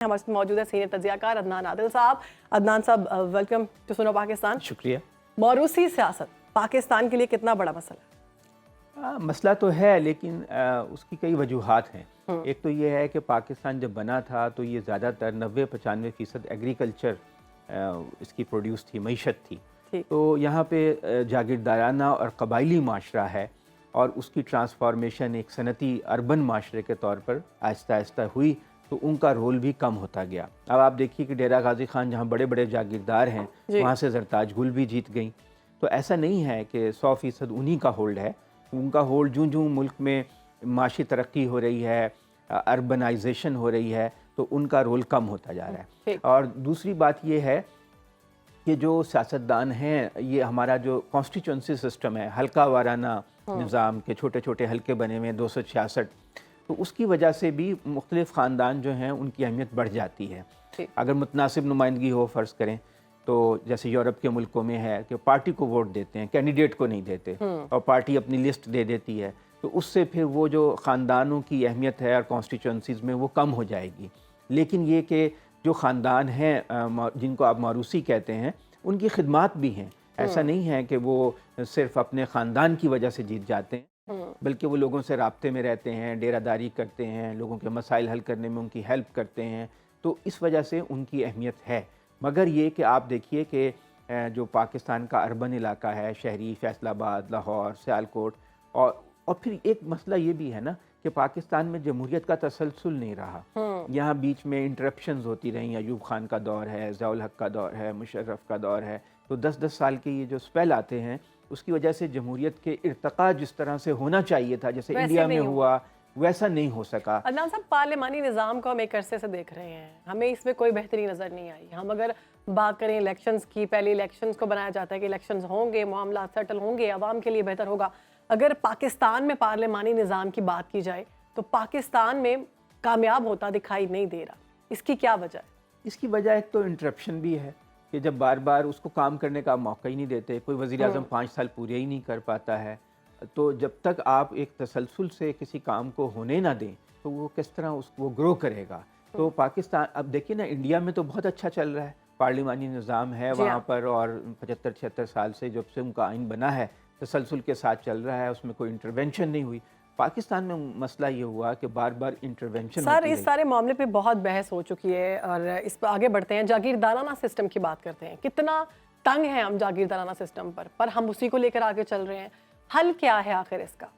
हमारे साथ मौजूद है सीनियर तज्जियाकार अदनान आदिल साहब। अदनान साहब, वेलकम टू सुनो पाकिस्तान। शुक्रिया। मौरूसी सियासत पाकिस्तान के लिए कितना बड़ा मसला है? मसला तो है, लेकिन उसकी कई वजूहात हैं। एक तो ये है कि पाकिस्तान जब बना था तो ये ज़्यादातर 90-95% एग्रीकल्चर इसकी प्रोड्यूस थी, मईशत थी। तो यहाँ पे जागीरदाराना और कबायली माशरा है, और उसकी ट्रांसफॉर्मेशन एक सनती अर्बन माशरे के तौर पर आहिस्ता आहिस्ता हुई, तो उनका रोल भी कम होता गया। अब आप देखिए कि डेरा गाजी खान जहाँ बड़े बड़े जागीरदार हैं, वहाँ से जरताज गुल भी जीत गई। तो ऐसा नहीं है कि 100% उन्हीं का होल्ड है। उनका होल्ड जूँ जूँ मुल्क में माशी तरक्की हो रही है, अर्बनाइजेशन हो रही है, तो उनका रोल कम होता जा रहा है। और दूसरी बात ये है कि जो सियासतदान हैं, ये हमारा जो कॉन्स्टिट्यूंसी सिस्टम है, हल्का वाराना निज़ाम के छोटे छोटे हल्के बने हुए हैं 266, तो उसकी वजह से भी मुख्तलिफ़ ख़ानदान जो हैं उनकी अहमियत बढ़ जाती है। अगर मुतनासिब नुमाइंदगी हो, फ़र्ज़ करें तो जैसे यूरोप के मुल्कों में है कि पार्टी को वोट देते हैं, कैंडिडेट को नहीं देते, और पार्टी अपनी लिस्ट दे देती है, तो उससे फिर वो जो ख़ानदानों की अहमियत है और कॉन्स्टिट्यूंसीज़ में वो कम हो जाएगी। लेकिन ये कि जो ख़ानदान हैं जिनको आप मारूसी कहते हैं, उनकी खिदमात भी हैं। ऐसा नहीं है कि वो सिर्फ़ अपने ख़ानदान की वजह से जीत जाते हैं, बल्कि वो लोगों से राब्ते में रहते हैं, डेरादारी करते हैं, लोगों के मसाइल हल करने में उनकी हेल्प करते हैं, तो इस वजह से उनकी अहमियत है। मगर ये कि आप देखिए कि जो पाकिस्तान का अर्बन इलाका है, शहरी, फैसलाबाद, लाहौर, सियालकोट, और फिर एक मसला ये भी है ना कि पाकिस्तान में जमहूरियत का तसलसल नहीं रहा। यहाँ बीच में इंटरप्शंस होती रहीं। अयूब खान का दौर है, ज़ियाउल हक का दौर है, मुशर्रफ का दौर है, तो 10-10 साल के ये जो स्पेल आते हैं, उसकी वजह से जमहूरियत के इर्तका जिस तरह से होना चाहिए था, जैसे इंडिया में हुआ, वैसा नहीं हो सका। अदनान साहब, पार्लिमानी निज़ाम को हम एक अरसे से देख रहे हैं, हमें इसमें कोई बेहतरी नज़र नहीं आई। हम अगर बात करें इलेक्शंस की, पहले इलेक्शंस को बनाया जाता है कि इलेक्शंस होंगे, मामला सेटल होंगे, आवाम के लिए बेहतर होगा। अगर पाकिस्तान में पार्लिमानी निज़ाम की बात की जाए तो पाकिस्तान में कामयाब होता दिखाई नहीं दे रहा। इसकी क्या वजह है? इसकी वजह एक तो इंटरप्शन भी है कि जब बार बार उसको काम करने का मौका ही नहीं देते। कोई वज़ीर आज़म 5 साल पूरे ही नहीं कर पाता है, तो जब तक आप एक तसलसल से किसी काम को होने ना दें तो वो किस तरह वो ग्रो करेगा। तो पाकिस्तान, अब देखिए ना, इंडिया में तो बहुत अच्छा चल रहा है, पार्लिमानी निज़ाम है वहाँ पर, और 75-76 साल से जब से उनका आइन बना है तसलसल के साथ चल रहा है, उसमें कोई इंटरवेंशन नहीं हुई। पाकिस्तान में मसला ये हुआ कि बार बार इंटरवेंशन। सर, इस सारे मामले पे बहुत बहस हो चुकी है, और इस पर आगे बढ़ते हैं। जागीरदाराना सिस्टम की बात करते हैं। कितना तंग है हम जागीरदाराना सिस्टम पर हम उसी को लेकर आगे चल रहे हैं। हल क्या है आखिर इसका?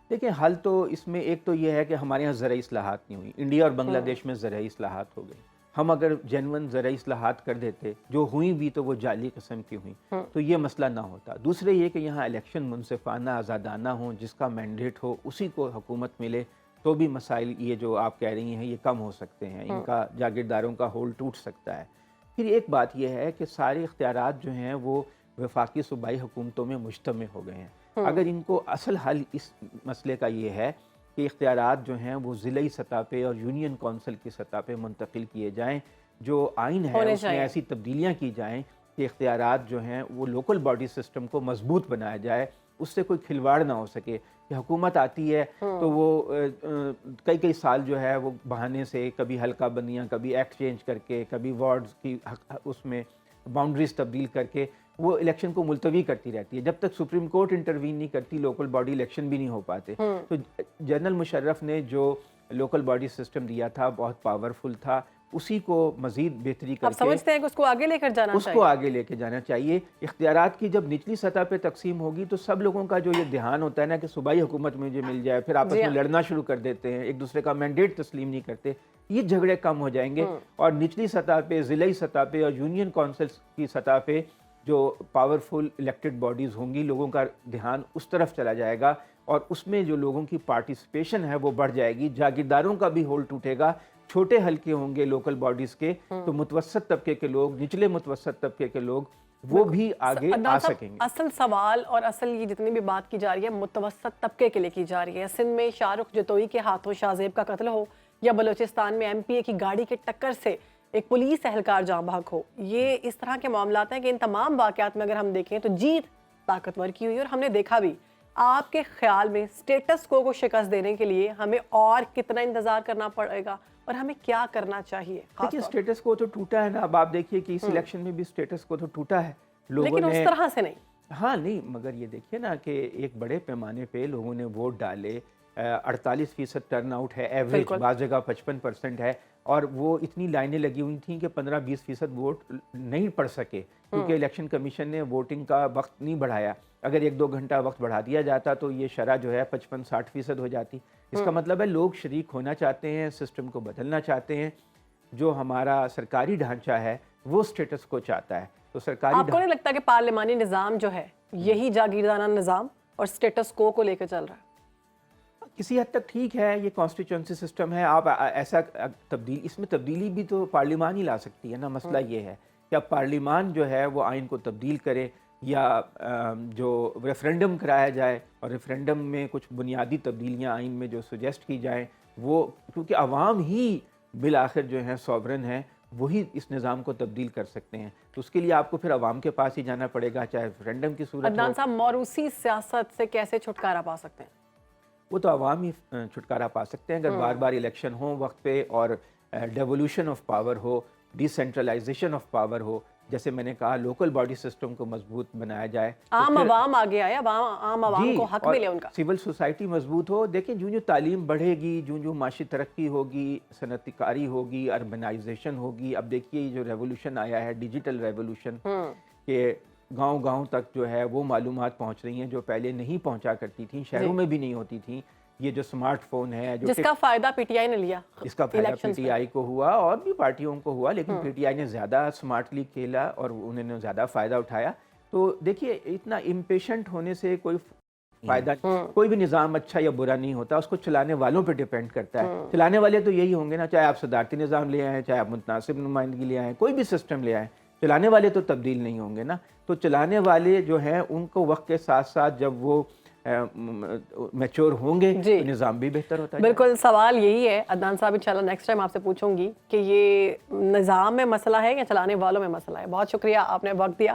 देखिए, हल तो इसमें एक तो ये है कि हमारे यहाँ ज़राई इस्लाहात नहीं हुई। इंडिया और बांग्लादेश में ज़राई इस्लाहात हो गई। हम अगर जेन्युइन ज़राई इस्लाहात कर देते, जो हुई भी तो वो जाली किस्म की हुई, तो ये मसला ना होता। दूसरे ये कि यहाँ इलेक्शन मुनसिफाना, आज़ादाना हो, जिसका मैंडेट हो उसी को हुकूमत मिले, तो भी मसाइल ये जो आप कह रही हैं ये कम हो सकते हैं, इनका जागीरदारों का होल्ड टूट सकता है। फिर एक बात यह है कि सारे इख्तियारात जो हैं वो वफाकी सूबाई हुकूमतों में मुश्तमिल हो गए हैं। अगर इनको असल हल इस मसले का ये है कि इख्तियारात जो हैं वो ज़िलाई सतह पे और यूनियन कौंसिल की सतह पे मुंतकिल किए जाएँ, जो आइन है उसमें ऐसी तब्दीलियाँ की जाएँ कि इख्तियारात जो हैं वो लोकल बॉडी सिस्टम को मजबूत बनाया जाए, उससे कोई खिलवाड़ ना हो सके। कि हुकूमत आती है तो वो कई कई साल जो है वो बहाने से कभी हल्का बंदियाँ, कभी एक्ट चेंज करके, कभी वार्ड्स की उसमें बाउंड्रीज तब्दील करके वो इलेक्शन को मुलतवी करती रहती है। जब तक सुप्रीम कोर्ट इंटरवीन नहीं करती, लोकल बॉडी इलेक्शन भी नहीं हो पाते। तो जनरल मुशर्रफ ने जो लोकल बॉडी सिस्टम दिया था बहुत पावरफुल था, उसी को मजीद बेहतरी करके आप समझते हैं कि उसको आगे लेकर जाना चाहिए? उसको आगे लेके जाना चाहिए। इख्तियारात की जब निचली सतह पे तकसीम होगी तो सब लोगों का जो ये ध्यान होता है ना कि सूबाई हुकूमत मुझे मिल जाए, फिर आपस में लड़ना शुरू कर देते हैं, एक दूसरे का मैंडेट तस्लीम नहीं करते, ये झगड़े कम हो जाएंगे। और निचली सतह पे, ज़िलाई सतह पे और यूनियन कौंसिल की सतह पे जो पावरफुल इलेक्टेड बॉडीज़ होंगी, लोगों का ध्यान उस तरफ चला जाएगा, और उसमें जो लोगों की पार्टिसिपेशन है वो बढ़ जाएगी। जागीरदारों का भी होल्ड टूटेगा। छोटे हल्के होंगे लोकल बॉडीज़ के, तो मुतवसत तबके के लोग, निचले मुतवसत तबके के लोग, वो भी आगे आ सकेंगे। असल सवाल और असल ये जितनी भी बात की जा रही है मुतवसत तबके के लिए की जा रही है। सिंध में शाहरुख जतोई के हाथों शाहजेब का कत्ल हो, या बलूचिस्तान में MPA की गाड़ी की टक्कर से एक पुलिस एहलकार जाँ बहक हो, ये इस तरह के मामलात हैं कि इन तमाम वाक़यात में अगर हम देखें तो जीत ताकतवर की हुई, और हमने देखा भी। आपके ख्याल में स्टेटस को शिकस्त देने के लिए हमें और कितना इंतज़ार करना पड़ेगा? اور ہمیں کیا کرنا چاہیے؟ دیکھیے اسٹیٹس کو تو ٹوٹا ہے نا، اب آپ دیکھیے کہ اس الیکشن میں بھی اسٹیٹس کو تو ٹوٹا ہے لوگوں لیکن اس نے، طرح سے نہیں. ہاں نہیں، مگر یہ دیکھیے نا کہ ایک بڑے پیمانے پہ لوگوں نے ووٹ ڈالے، 48% ٹرن آؤٹ ہے ایوریج، بعض جگہ 55% ہے، اور وہ اتنی لائنیں لگی ہوئی تھیں کہ 15-20% ووٹ نہیں پڑ سکے کیونکہ الیکشن کمیشن نے ووٹنگ کا وقت نہیں بڑھایا. اگر 1-2 گھنٹہ وقت بڑھا دیا جاتا تو یہ شرح جو ہے 55-60% ہو جاتی. اس کا مطلب ہے لوگ شریک ہونا چاہتے ہیں، سسٹم کو بدلنا چاہتے ہیں. جو ہمارا سرکاری ڈھانچہ ہے وہ اسٹیٹس کو چاہتا ہے. تو سرکاری آپ کو نہیں لگتا کہ پارلیمانی نظام جو ہے یہی جاگیردانہ نظام اور اسٹیٹس کو لے کے چل رہا ہے؟ کسی حد تک ٹھیک ہے، یہ کانسٹیچوئنسی سسٹم ہے، آپ ایسا اس میں تبدیلی بھی تو پارلیمان ہی لا سکتی ہے نا. مسئلہ یہ ہے کہ اب پارلیمان جو ہے وہ آئین کو تبدیل کرے یا جو ریفرینڈم کرایا جائے، اور ریفرینڈم میں کچھ بنیادی تبدیلیاں آئین میں جو سجیسٹ کی جائیں، وہ کیونکہ عوام ہی بالآخر جو ہیں سوورن ہیں، وہی اس نظام کو تبدیل کر سکتے ہیں. تو اس کے لیے آپ کو پھر عوام کے پاس ہی جانا پڑے گا، چاہے ریفرینڈم کی صورت ہو. عدنان صاحب، موروثی سیاست سے کیسے چھٹکارا پا سکتے ہیں؟ وہ تو عوام ہی چھٹکارا پا سکتے ہیں اگر بار بار الیکشن ہوں وقت پہ، اور ڈیولوشن آف پاور ہو، ڈی سینٹرلائزیشن آف پاور ہو. جیسے میں نے کہا لوکل باڈی سسٹم کو مضبوط بنایا جائے، عام عوام آگے آئے، عام عوام کو حق ملے ان کا. سول سوسائٹی مضبوط ہو. دیکھیں جو تعلیم بڑھے گی، جو معاشی ترقی ہوگی، صنعت کاری ہوگی، اربنائزیشن ہوگی. اب دیکھیے جو ریولوشن آیا ہے، ڈیجیٹل ریولوشن، کہ گاؤں گاؤں تک جو ہے وہ معلومات پہنچ رہی ہیں جو پہلے نہیں پہنچا کرتی تھیں، شہروں میں بھی نہیں ہوتی تھیں. یہ جو سمارٹ فون ہے، جس کا فائدہ پی ٹی آئی نے لیا، اس کا فائدہ پی ٹی آئی کو ہوا اور بھی پارٹیوں کو ہوا، لیکن پی ٹی آئی نے زیادہ سمارٹلی کھیلا اور انہوں نے زیادہ فائدہ اٹھایا. تو دیکھیے اتنا امپیشنٹ ہونے سے کوئی فائدہ نہیں. کوئی بھی نظام اچھا یا برا نہیں ہوتا، اس کو چلانے والوں پہ ڈیپینڈ کرتا ہے. چلانے والے تو یہی ہوں گے نا، چاہے آپ صدارتی نظام لے آئیں، چاہے آپ متناسب نمائندگی لے آئیں، کوئی بھی سسٹم لے آئیں، چلانے والے تو تبدیل نہیں ہوں گے نا. تو چلانے والے جو ہیں ان کو وقت کے ساتھ ساتھ جب وہ میچور ہوں گے تو نظام بھی بہتر ہوتا ہے. بالکل، سوال یہی ہے عدنان صاحب، انشاءاللہ نیکسٹ ٹائم آپ سے پوچھوں گی کہ یہ نظام میں مسئلہ ہے یا چلانے والوں میں مسئلہ ہے. بہت شکریہ، آپ نے وقت دیا.